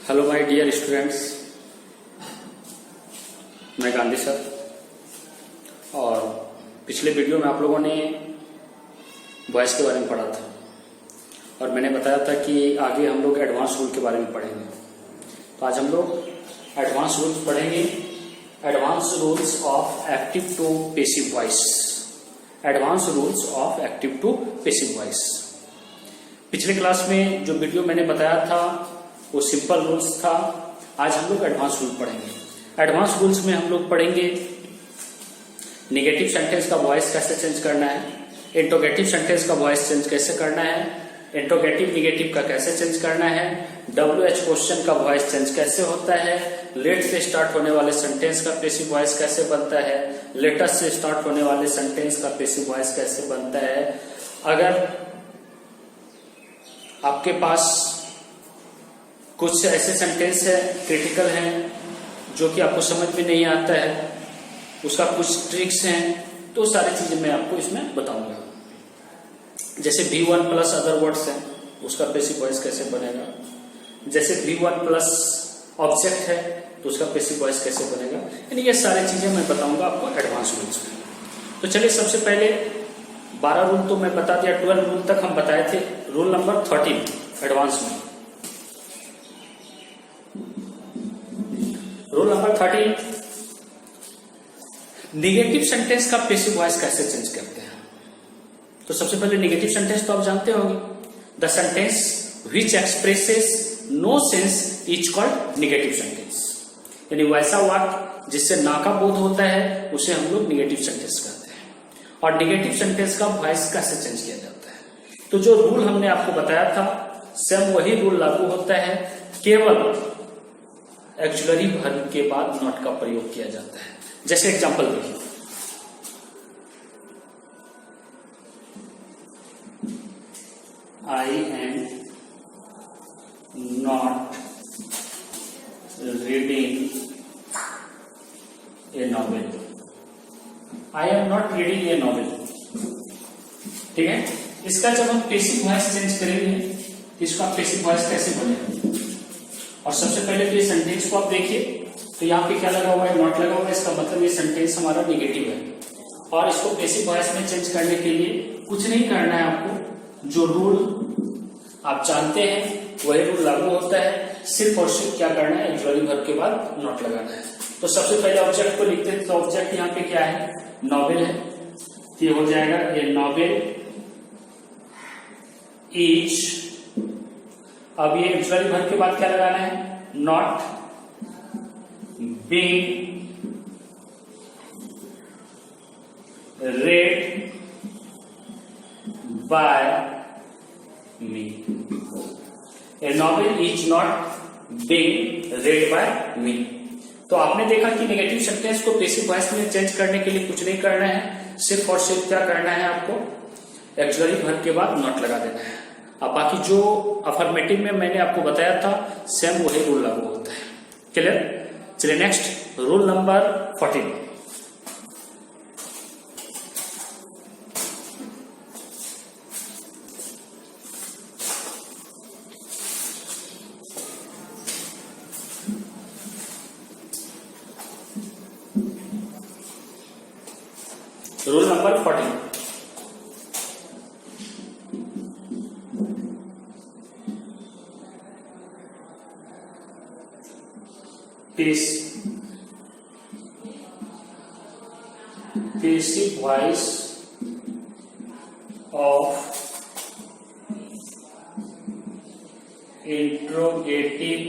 Hello my dear students, मैं Gandhi sir. और पिछले वीडियो में आप लोगों ने वॉइस के बारे में पढ़ा था और मैंने बताया था कि आगे हम लोग एडवांस रूल के बारे में पढ़ेंगे। तो आज हम लोग एडवांस रूल्स पढ़ेंगे। Advance rules of active to passive voice. Advance rules of active to passive voice. पिछले क्लास में जो वीडियो मैंने बताया था वो सिंपल रूल्स था। आज हम लोग एडवांस रूल पढ़ेंगे। एडवांस रूल्स में हम लोग पढ़ेंगे नेगेटिव सेंटेंस का वॉइस कैसे चेंज करना है, इंट्रोगेटिव सेंटेंस का वॉइस चेंज कैसे करना है, इंट्रोगेटिव निगेटिव का कैसे चेंज करना है, WH क्वेश्चन का वॉइस चेंज कैसे होता है, लेट से स्टार्ट होने वाले सेंटेंस का पैसिव वॉइस कैसे बनता है, लेटेस्ट से स्टार्ट होने वाले सेंटेंस का पैसिव वॉइस कैसे बनता है। अगर आपके पास कुछ ऐसे सेंटेंस है क्रिटिकल हैं जो कि आपको समझ में नहीं आता है, उसका कुछ ट्रिक्स हैं, तो सारी चीजें मैं आपको इसमें बताऊंगा। जैसे V1 प्लस अदर वर्ड्स है उसका पैसिव वॉइस कैसे बनेगा, जैसे V1 प्लस ऑब्जेक्ट है तो उसका पैसिव वॉइस कैसे बनेगा, यानी ये सारी चीजें मैं बताऊंगा आपको एडवांस रूल्स में। तो चलिए सबसे पहले 12 रूल तो मैं बता दिया, 12 रूल तक हम बताए थे। रूल नंबर 13 एडवांस में। रूल नंबर 13, निगेटिव सेंटेंस का पैसिव वॉइस कैसे चेंज करते हैं। तो सबसे पहले निगेटिव सेंटेंस तो आप जानते होंगे, the sentence which expresses no sense is called negative sentence. यानी वैसा वाक्य जिससे ना का बोध होता है उसे हम लोग निगेटिव सेंटेंस कहते हैं। और निगेटिव सेंटेंस का वॉइस कैसे चेंज किया जाता है, तो जो रूल हमने आपको बताया था सेम वही रूल लागू होता है, केवल एक्चुअली वर्ब के बाद नॉट का प्रयोग किया जाता है। जैसे एग्जांपल देखिए, I am not reading A novel. I am not reading A novel, ठीक है। इसका जब हम पैसिव वॉइस चेंज करेंगे तो इसका पैसिव वॉइस कैसे बनेगा। और सबसे पहले तो ये सेंटेंस को आप देखिए, तो यहाँ पे क्या लगा हुआ है, नॉट लगा हुआ है। इसका मतलब ये सेंटेंस हमारा निगेटिव है। और इसको पैसिव वॉइस में चेंज करने के लिए कुछ नहीं करना है आपको, जो रूल आप जानते हैं वही रूल लागू होता है। सिर्फ और सिर्फ क्या करना है, एक्चुअली वर्ब के बाद नॉट लगाना है। तो सबसे पहले ऑब्जेक्ट को लिखते हैं। तो ऑब्जेक्ट यहाँ पे क्या है, नॉवेल है। ये हो जाएगा, ये नॉवेल इज। अब ये एक्चुअली वर्ब के बाद क्या लगाना है, not being read by me. A novel is not being read by me. तो आपने देखा कि नेगेटिव सेंटेंस को पैसिव वॉइस में चेंज करने के लिए कुछ नहीं करना है, सिर्फ और सिर्फ क्या करना है आपको, एक्चुअली वर्ब के बाद नॉट लगा देना है। अब बाकी जो अफर्मेटिव में मैंने आपको बताया था सेम वही रूल लागू होता है। क्लियर। चलिए next rule number 14। Rule number 14, passive voice of interrogative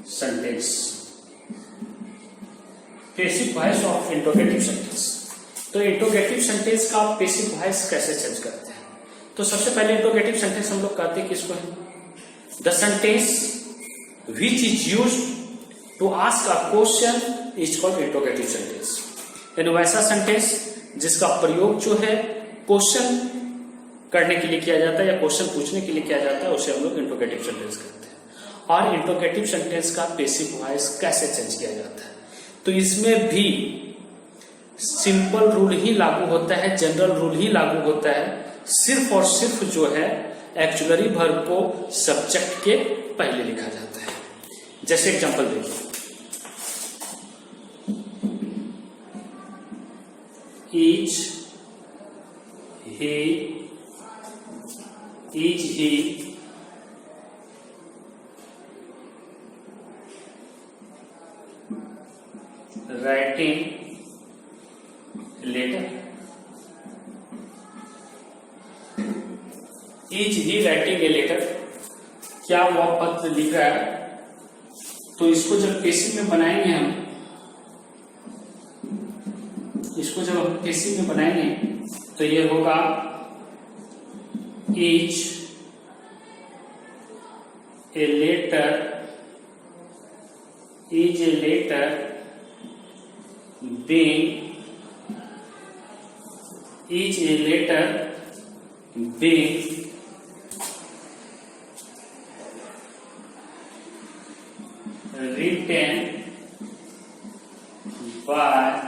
sentence. Passive voice of interrogative sentence. तो इंट्रोगेटिव सेंटेंस का पैसिव वॉइस कैसे चेंज करते हैं। तो सबसे पहले इंट्रोगेटिव सेंटेंस हम लोग कहते हैं किसको है, the sentence which is used to ask a question is called interrogative sentence। यानी वैसा सेंटेंस जिसका प्रयोग जो है क्वेश्चन करने के लिए किया जाता है या क्वेश्चन पूछने के लिए किया जाता है उसे हम लोग इंट्रोगेटिव सेंटेंस कहते हैं। और इंट्रोगेटिव सेंटेंस का पैसिव वॉइस कैसे चेंज किया जाता है, तो इसमें भी सिंपल रूल ही लागू होता है, जनरल रूल ही लागू होता है। सिर्फ और सिर्फ जो है एक्चुलरी वर्ब को सब्जेक्ट के पहले लिखा जाता है। जैसे एग्जांपल देखिए, is he writing letter, is he writing a letter, क्या वह पत्र लिख रहा है? तो इसको जब पेसिव में बनाएंगे हम, इसको जब हम पेसिव में बनाएंगे तो ये होगा is a letter being written by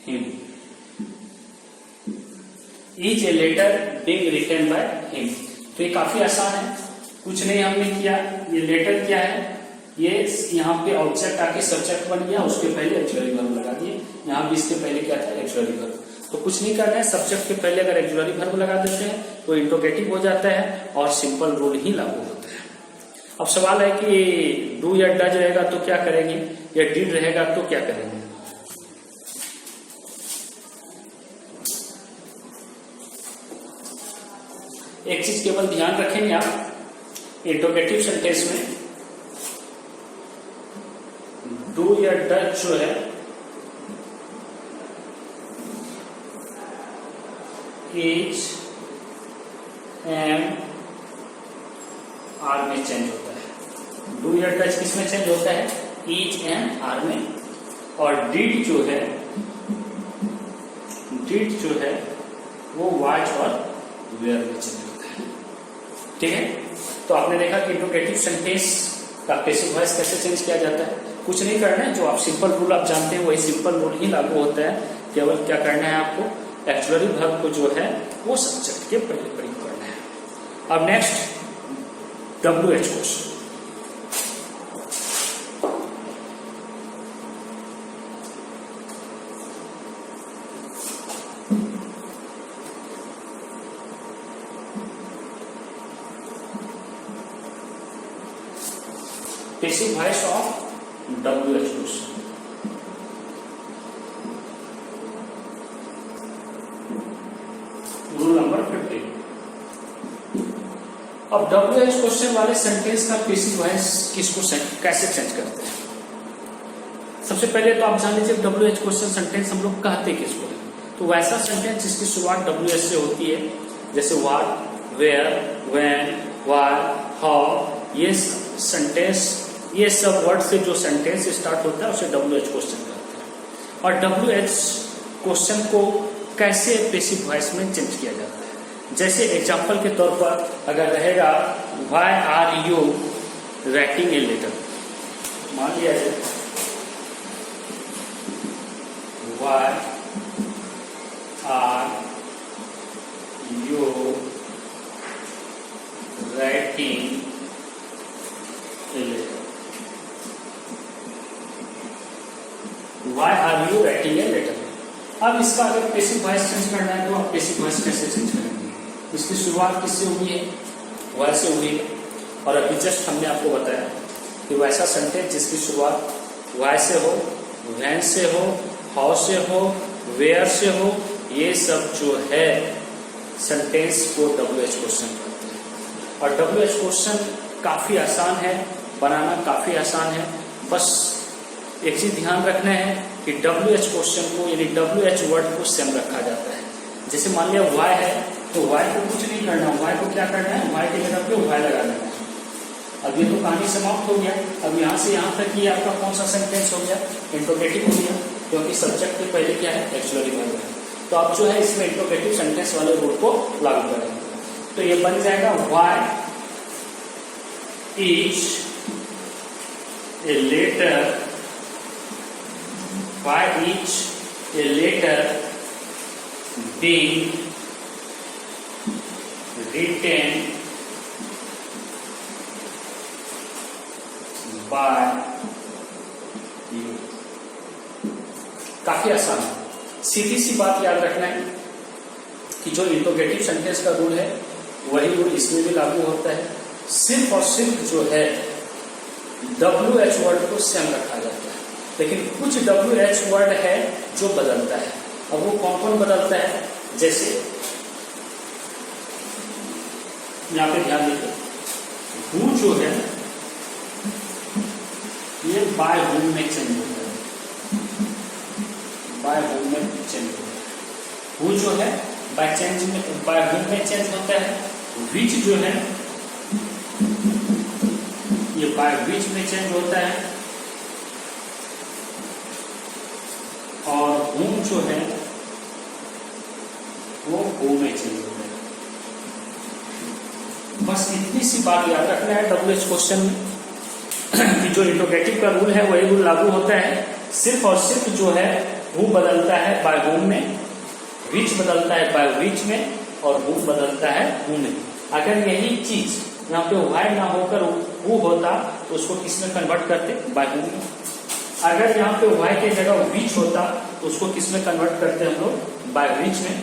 him, is a letter being written by him। तो ये काफी आसान है, कुछ नहीं हमने किया। ये लेटर क्या है, ये यहाँ पे ऑब्जेक्ट आके सब्जेक्ट बन गया, उसके पहले एक्चुअली वर्ब लगा दिए। यहाँ भी इसके पहले क्या था, एक्चुअली वर्ब। तो कुछ नहीं करना है, सब्जेक्ट के पहले अगर एक्चुअली वर्ब लगा देते हैं तो इंट्रोगेटिव हो जाता है और सिंपल रूल ही लागू होता है। अब सवाल है कि डू या डज रहेगा तो क्या करेंगे, या डिड रहेगा तो क्या करेंगे। एक चीज केवल ध्यान रखेंगे आप, इंट्रोगेटिव सेंटेंस में डू या डज जो है इज एम आर में चेंज होता है। डू या डज किस में चेंज होता है, इज एम आर में। और डिड जो है वो वाज और वेयर में चेंज होता है। ठीक है, तो आपने देखा कि इंट्रोगेटिव सेंटेंस का पैसिव वॉइस कैसे चेंज किया जाता है। कुछ नहीं करना है, जो आप सिंपल रूल आप जानते हैं वही सिंपल रूल ही लागू होता है। केवल क्या करना है आपको, एक्चुअली वर्ब को जो है वो सब्जेक्ट के पहले प्रयोग करना है। अब next WH question. Passive voice of WH question. Rule number 50। अब WH क्वेश्चन वाले सेंटेंस का पैसिव वॉइस किसको कैसे चेंज करते हैं। सबसे पहले तो आप जान लीजिए WH क्वेश्चन सेंटेंस हम लोग कहते किसको है। तो वैसा सेंटेंस जिसकी शुरुआत WH से होती है, जैसे what, where, when, why, how, ये सेंटेंस, ये सब वर्ड से जो सेंटेंस स्टार्ट होता है उसे WH क्वेश्चन कहते हैं। और WH क्वेश्चन को कैसे पैसिव वॉइस में चेंज किया जाता है। जैसे एग्जांपल के तौर पर अगर रहेगा why are you writing a letter, मान लिया जाए why are you writing a letter, why are you writing a letter. अब इसका अगर पैसिव वॉइस चेंज करना है तो आप पैसिव वॉइस कैसे चेंज करेंगे। इसकी शुरुआत किससे हुई है, वाई से हुई है। और अभी जस्ट हमने आपको बताया कि वैसा सेंटेंस जिसकी शुरुआत वाई से हो, व्हेन से हो, हाउ से हो, वेयर से हो, ये सब जो है सेंटेंस को WH क्वेश्चन कहते हैं। और WH क्वेश्चन काफी आसान है, बनाना काफी आसान है। बस एक चीज ध्यान रखना है कि WH क्वेश्चन को यानी WH वर्ड को सेम रखा जाता है। जैसे मान लिया वाई है तो वाई को कुछ नहीं करना, वाई को क्या करना है, वाई की जगह पे वाई लगा देना है। अब ये तो कहानी समाप्त हो गया। अब यहाँ से यहाँ तक ये आपका कौन सा सेंटेंस हो गया, इंट्रोगेटिव हो गया, क्योंकि सब्जेक्ट के पहले क्या है, एक्चुअली वर्ब है। तो आप जो है इसमें इंट्रोगेटिव सेंटेंस वाले रूल को लागू करेंगे तो ये बन जाएगा why is a letter, why each a letter being written by you। काफी आसान है। सीधी सी बात याद रखना है कि जो इंट्रोगेटिव सेंटेंस का रूल है वही रूल इसमें भी लागू होता है। सिर्फ और सिर्फ जो है WH वर्ड को सेम रखा जाता है, लेकिन कुछ WH वर्ड है जो बदलता है। अब वो कौन कौन बदलता है, जैसे यहां पे ध्यान दीजिए, हु जो है ये बाय हुम में चेंज होता है, बाय हुम में चेंज होता है। हु जो है बाय हुम में चेंज होता है। विच जो है ये बाय विच में चेंज होता है, और हुम जो है वो हु में चेंज होता है। बस इतनी सी बात याद रखना है WH क्वेश्चन में कि जो इंट्रोगेटिव का रूल है वही रूल लागू होता है। सिर्फ और सिर्फ जो है हु बदलता है बाय हुम में, विच बदलता है बाय विच में, और हु बदलता है हु में। अगर यही चीज यहाँ पे वाई ना होकर हु होता तो उसको किस में कन्वर्ट करते, बाय हु में। अगर यहाँ पे वाई के जगह विच होता तो उसको किस में कन्वर्ट करते हम लोग, बाय विच में।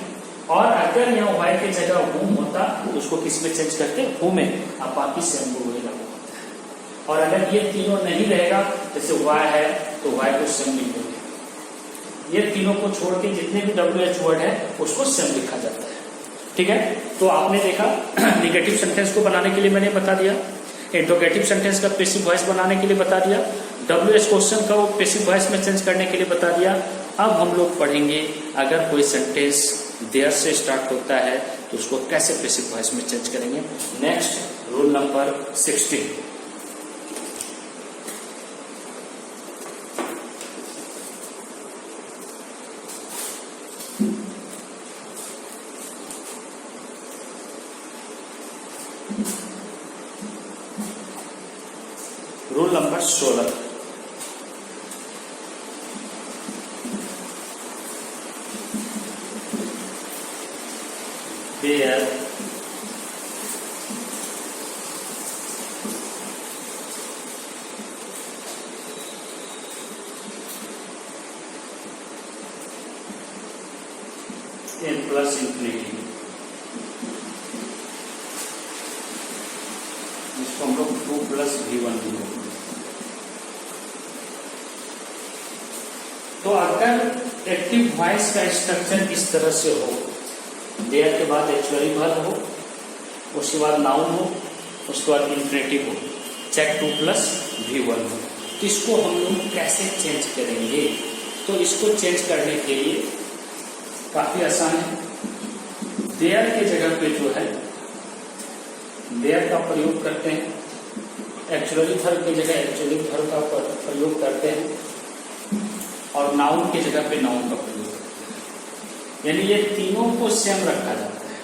और अगर यहाँ वाई के जगह हुम होता तो उसको किस में चेंज करते, हु में। अब बाकी सेम को वही लागू होता है। और अगर ये तीनों नहीं रहेगा, जैसे वाई है तो वाई को सेम लिखेंगे, ये तीनों को छोड़ के जितने भी WH वर्ड है उसको सेम लिखा जाता है। ठीक है, तो आपने देखा निगेटिव सेंटेंस को बनाने के लिए मैंने बता दिया, इंट्रोगेटिव सेंटेंस का पैसिव वॉइस बनाने के लिए बता दिया, WH क्वेश्चन का वो पैसिव वॉइस में चेंज करने के लिए बता दिया। अब हम लोग पढ़ेंगे अगर कोई सेंटेंस देयर से स्टार्ट होता है तो उसको कैसे पैसिव वॉइस में चेंज करेंगे। Next rule number 16। Rule number 16। There n plus infinity, इसको हम लोग 2 plus v1 भी बोलते हैं। तो अगर एक्टिव वॉइस का स्ट्रक्चर इस तरह से हो, देयर के बाद एक्चुअली वर्ब हो, उसके बाद नाउन हो, उसके बाद इंफिनिटिव हो, चेक 2 plus v1 हो, तो इसको हम लोग कैसे चेंज करेंगे। तो इसको चेंज करने के लिए काफी आसान है। देयर के जगह पे जो है देयर का प्रयोग करते हैं, एक्चुअली वर्ब की जगह एक्चुअली वर्ब का प्रयोग करते हैं, और नाउन की जगह पे नाउन का प्रयोग करते हैं। यानी ये तीनों को सेम रखा जाता है,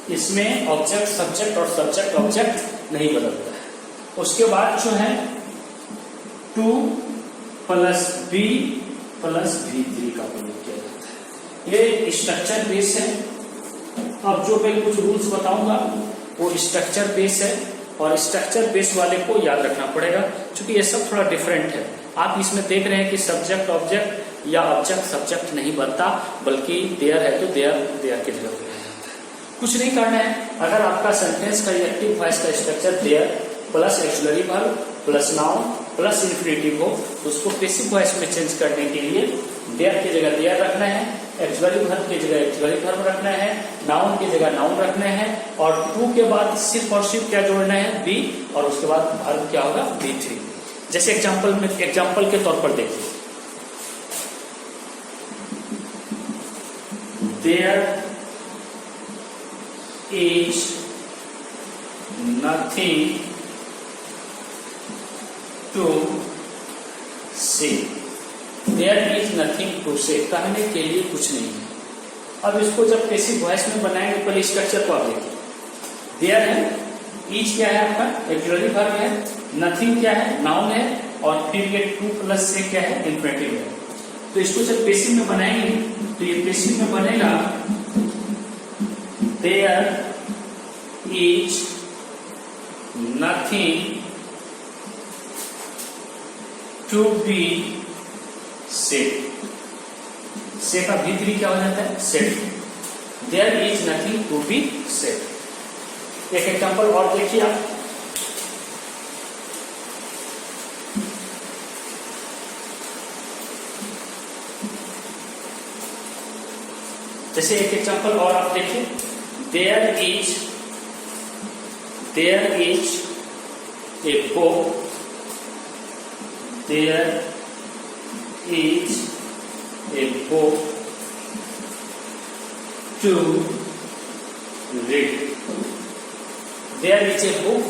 इसमें ऑब्जेक्ट सब्जेक्ट और सब्जेक्ट ऑब्जेक्ट नहीं बदलता है। उसके बाद जो है 2 plus b plus v3 का प्रयोग किया जाता है। ये स्ट्रक्चर बेस है। अब जो मैं कुछ रूल्स बताऊंगा वो स्ट्रक्चर बेस है, और स्ट्रक्चर बेस वाले को याद रखना पड़ेगा, क्योंकि ये सब थोड़ा डिफरेंट है। आप इसमें देख रहे हैं कि सब्जेक्ट ऑब्जेक्ट या ऑब्जेक्ट सब्जेक्ट नहीं बनता, बल्कि देयर है तो देयर की जगह पे कुछ नहीं करना है। अगर आपका सेंटेंस का एक्टिव वॉइस का structure there plus actually verb plus noun plus infinitive हो, तो उसको पैसिव वॉइस में चेंज करने के लिए देयर की जगह देयर रखना है, एक्चुअली वर्ब की जगह एक्चुअली वर्ब रखना है, नाउन की जगह नाउन रखना है, और 2 के बाद सिर्फ और सिर्फ क्या जोड़ना है, बी, और उसके बाद वर्ब क्या होगा, v3। जैसे एग्जाम्पल के तौर पर देखिए, देयर इज नथिंग टू से, देयर इज नथिंग टू से, कहने के लिए कुछ नहीं है। अब इसको जब पैसिव वॉइस में बनाएंगे, पहले स्ट्रक्चर को आप देखिए। देयर है, इज क्या है आपका, एक्चुअली वर्ब है, नथिंग क्या है, नाउन है, और फिर ये 2 plus से क्या है, इंफिनिटिव है। तो इसको जब पैसिव में बनाएंगे तो ये पैसिव में बनेगा there is nothing to be said. से का भीतरी क्या हो जाता है? said. There is nothing to be said. एक एग्जांपल और देखिए आप, जैसे एक एग्जांपल और आप देखिए, there is a book, there is a book to read. There is a book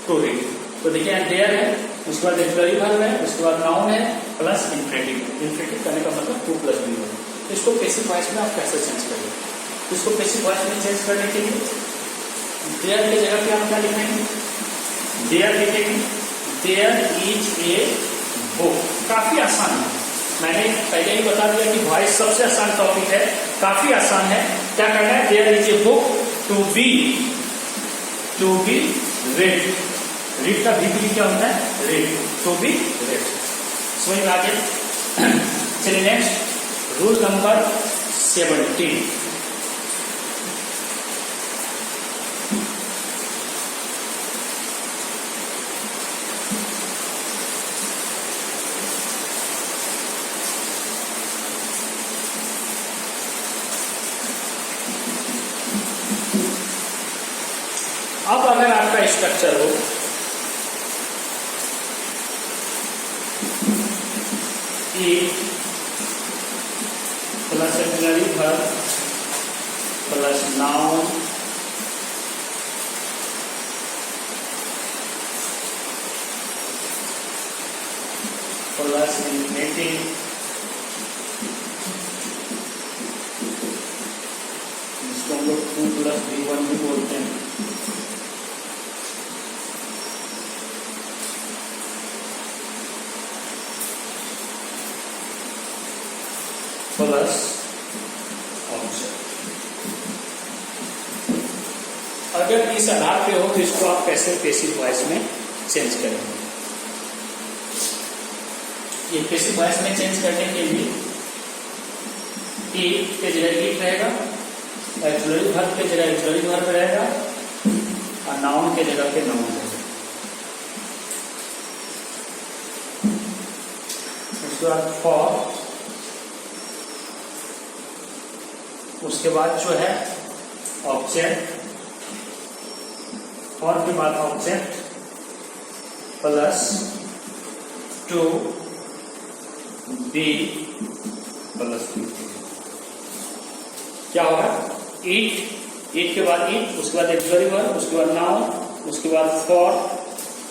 to read. तो देखिए यहाँ there है, उसके बाद एक्सप्लेनेटरी वर्ब है, उसके बाद नाउन है प्लस इंफिनिटिव. इंफिनिटिव करने का मतलब 2 + b है. इसको पैसिव वॉइस में आप कैसे चेंज करेंगे? इसको पैसिव वॉइस में चेंज करने के लिए देयर की जगह पे आप क्या लिखेंगे? देयर लिखेंगे. There is a book. काफी आसान है, मैंने पहले ही बता दिया कि वॉइस सबसे आसान टॉपिक है, काफी आसान है. क्या करना है? There is a book to be read. Read का भीतरी क्या होता है? रेड. To be read. समझ में आ गया? चलिए नेक्स्ट, रूल नंबर 17. अब अगर आपका स्ट्रक्चर हो plus auxiliary verb plus noun plus infinitive जिसको हम लोग 2 + b1 भी बोलते हैं. Plus object. अगर इस आधार पे हो तो इसको आप कैसे पैसिव वॉइस में चेंज करेंगे? ये पैसिव वॉइस में चेंज करने के लिए इट के जगह इट रहेगा, एक्सुलरी वर्ब के जगह एक्सुलरी वर्ब रहेगा और नाउन के जगह पे नाउन रहेगा. उसके बाद फॉर, उसके बाद जो है ऑब्जेक्ट, और के बाद object plus to be plus B. क्या होगा? ईट के बाद ईट, उसके बाद एक्सुलरी वर्ब, उसके बाद नाउन, उसके बाद फॉर,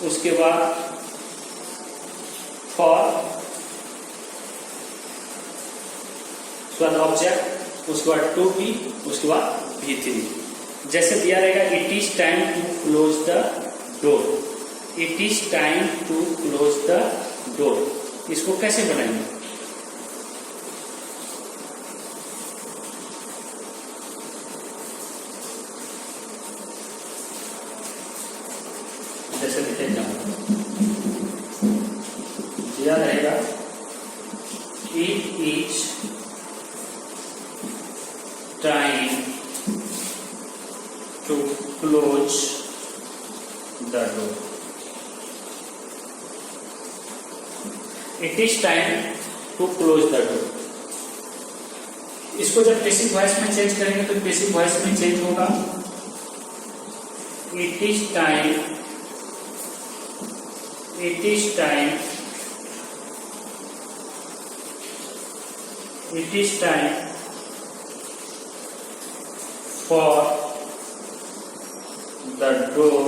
उसके बाद ऑब्जेक्ट, उसके बाद टू बी, उसके बाद b3. जैसे दिया रहेगा it is time to close the door. It is time to close the door. इसको कैसे बनाएंगे? जैसे लिखे जाऊंगा, दिया रहेगा it is time to close the door. It is time to close the door. इसको जब पैसिव वॉइस में चेंज करेंगे तो पैसिव वॉइस में चेंज होगा it is time for the door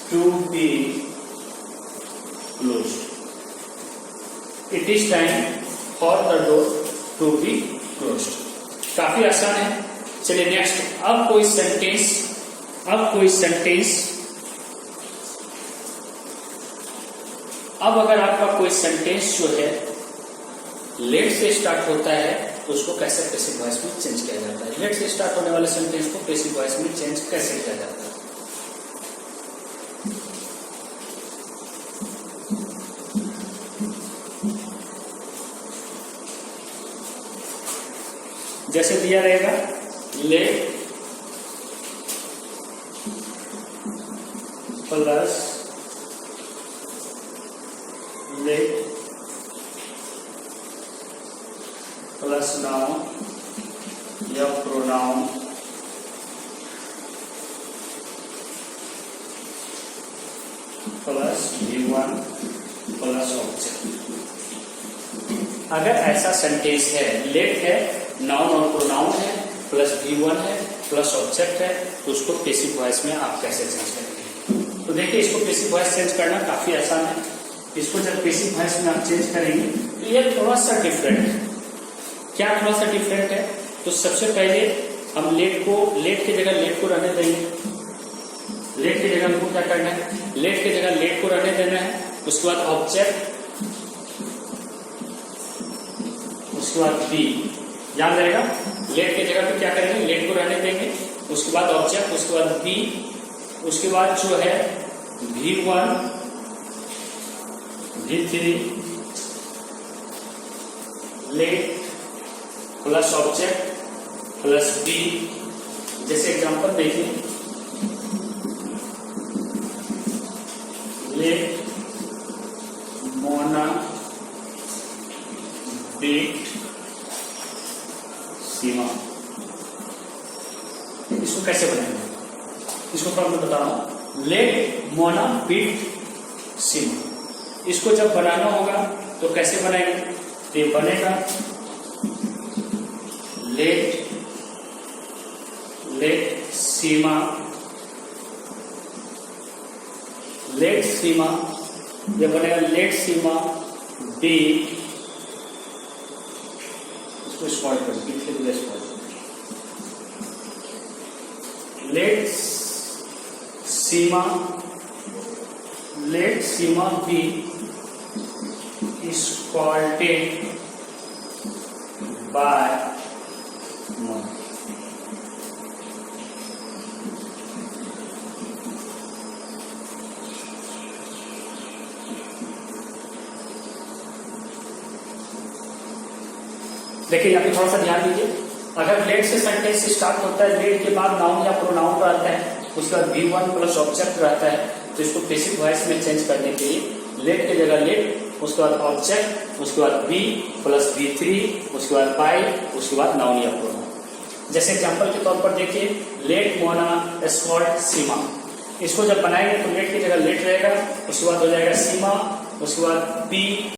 to be closed. It is time for the door to be closed. काफी आसान है. चलिए नेक्स्ट, अब कोई सेंटेंस अब अगर आपका कोई सेंटेंस जो है लेट से स्टार्ट होता है तो उसको कैसे पैसिव वॉइस में चेंज किया जाता है। लेट से स्टार्ट होने वाले सेंटेंस को पैसिव वॉइस में चेंज कैसे किया जाता है। जैसे दिया रहेगा let plus let plus noun या pronoun plus V1 plus object. अगर ऐसा सेंटेंस है, लेट है, नाउन और प्रोनाउन है, प्लस V1 है, प्लस ऑब्जेक्ट है, तो उसको पैसिव वॉइस में आप कैसे चेंज करेंगे। तो देखिए इसको पैसिव वॉइस चेंज करना काफी आसान है। इसको जब पैसिव वॉइस में आप चेंज करेंगे तो ये थोड़ा सा डिफरेंट है। क्या थोड़ा सा डिफरेंट है? तो सबसे पहले हम लेट की जगह लेट को रहने देंगे। लेट की जगह हमको क्या करना है? लेट की जगह लेट को रहने देना है। उसके बाद ऑब्जेक्ट, उसके बाद बी, याद रहेगा। लेट की जगह पे क्या करेंगे? लेट को रहने देंगे। उसके बाद ऑब्जेक्ट, उसके बाद बी, उसके बाद जो है V1 V3 let plus object plus be. जैसे एग्जांपल देखिए, लेट मोना बीट सीमा। इसको कैसे बनाएंगे? इसको थोड़ा मैं बता रहा हूं। लेट मोना बीट सीमा, इसको जब बनाना होगा तो कैसे बनाएंगे? तो ये बनेगा लेट सीमा, लेट सीमा, ये बनेगा लेट सीमा बीट, इसको स्मॉल कर दीजिए, let Seema be is called by month। देखिए यहाँ पे थोड़ा सा ध्यान दीजिए। अगर लेट से सेंटेंस स्टार्ट होता है, लेट के बाद नाउन या प्रोनाउन रहता है, उसके बाद V1 प्लस ऑब्जेक्ट रहता है, तो इसको पैसिव वॉइस में चेंज करने के लिए लेट की जगह लेट, उसके बाद ऑब्जेक्ट, उसके बाद बी प्लस V3, उसके बाद बाय, उसके बाद नाउन या प्रोनाउन। जैसे एग्जांपल के तौर पर देखिए, लेट मोना एस्कॉर्ट सीमा। इसको जब बनाएंगे तो लेट की जगह लेट रहेगा, उसके बाद हो जाएगा सीमा, उसके बाद बी